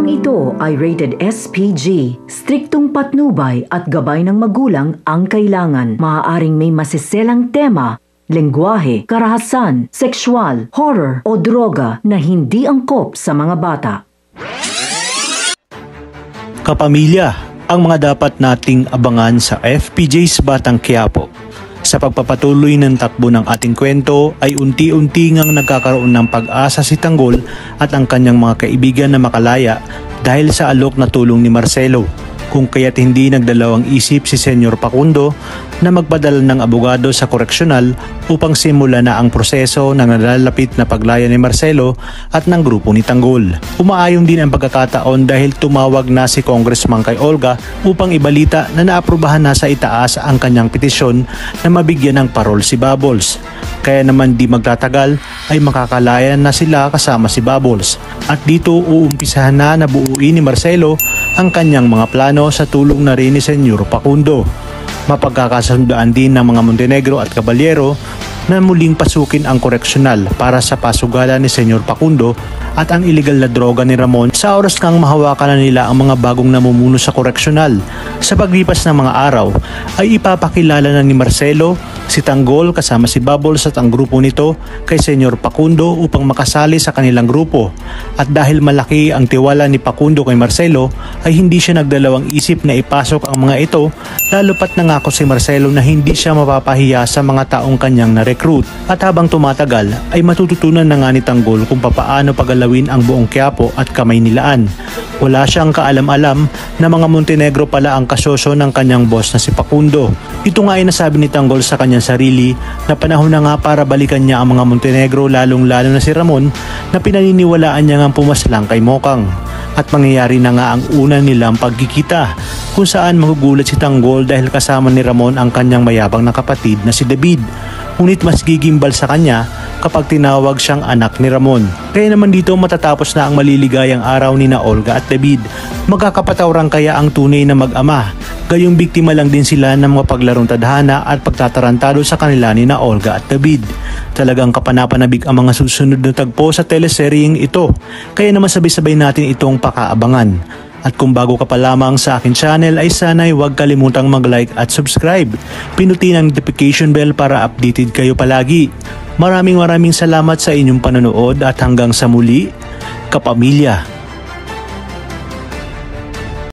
Programang ito ay rated SPG. Striktong patnubay at gabay ng magulang ang kailangan. Maaaring may masiselang tema, lengguwahe, karahasan, sexual, horror o droga na hindi angkop sa mga bata. Kapamilya, ang mga dapat nating abangan sa FPJ's Batang Quiapo. Sa pagpapatuloy ng takbo ng ating kwento ay unti-unti ngang nagkakaroon ng pag-asa si Tanggol at ang kanyang mga kaibigan na makalaya dahil sa alok na tulong ni Marcelo, kung kaya't hindi nagdalawang isip si Senyor Facundo na magpadala ng abogado sa koreksyonal upang simula na ang proseso ng nalalapit na paglaya ni Marcelo at ng grupo ni Tanggol. Umaayon din ang pagkakataon dahil tumawag na si Congressman kay Olga upang ibalita na naaprubahan na sa itaas ang kanyang petisyon na mabigyan ng parol si Bubbles. Kaya naman di magtatagal ay makakalaya na sila kasama si Bubbles. At dito uumpisahan na nabuuin ni Marcelo ang kanyang mga plano sa tulong na rin ni Senyor Facundo. Mapagkakasundaan din ng mga Montenegro at Caballero na muling pasukin ang koreksyonal para sa pasugalan ni Senyor Facundo at ang iligal na droga ni Ramon sa oras kang mahawakan na nila ang mga bagong namumuno sa koreksyonal. Sa paglipas ng mga araw ay ipapakilala na ni Marcelo si Tanggol kasama si Bubbles at ang grupo nito kay Senyor Facundo upang makasali sa kanilang grupo. At dahil malaki ang tiwala ni Facundo kay Marcelo ay hindi siya nagdalawang isip na ipasok ang mga ito, lalo pat nangako si Marcelo na hindi siya mapapahiya sa mga taong kanyang na-recruit. At habang tumatagal ay matututunan na nga ni Tanggol kung papaano pagalawin ang buong Quiapo at Kamay Nilaan. Wala siyang kaalam-alam na mga Montenegro pala ang kasosyo ng kanyang boss na si Facundo. Ito nga ay nasabi ni Tanggol sa kanyang sarili na panahon na nga para balikan niya ang mga Montenegro, lalong-lalo na si Ramon na pinaniniwalaan niya ngang pumaslang kay Mokang. At mangyayari na nga ang una nilang pagkikita kung saan magugulat si Tanggol dahil kasama ni Ramon ang kanyang mayabang na kapatid na si David. Ngunit mas gigimbal sa kanya kapag tinawag siyang anak ni Ramon. Kaya naman dito matatapos na ang maliligayang araw ni na Olga at David. Magkakapatawrang kaya ang tunay na mag-ama. Gayong biktima lang din sila ng mga paglarong tadhana at pagtatarantado sa kanila ni na Olga at David. Talagang kapanapanabik ang mga susunod na tagpo sa teleseryeng ito. Kaya naman sabay-sabay natin itong pakaabangan. At kung bago ka pa lamang sa akin channel ay sana'y huwag kalimutang mag-like at subscribe. Pinutin ang notification bell para updated kayo palagi. Maraming salamat sa inyong panonood at hanggang sa muli, kapamilya.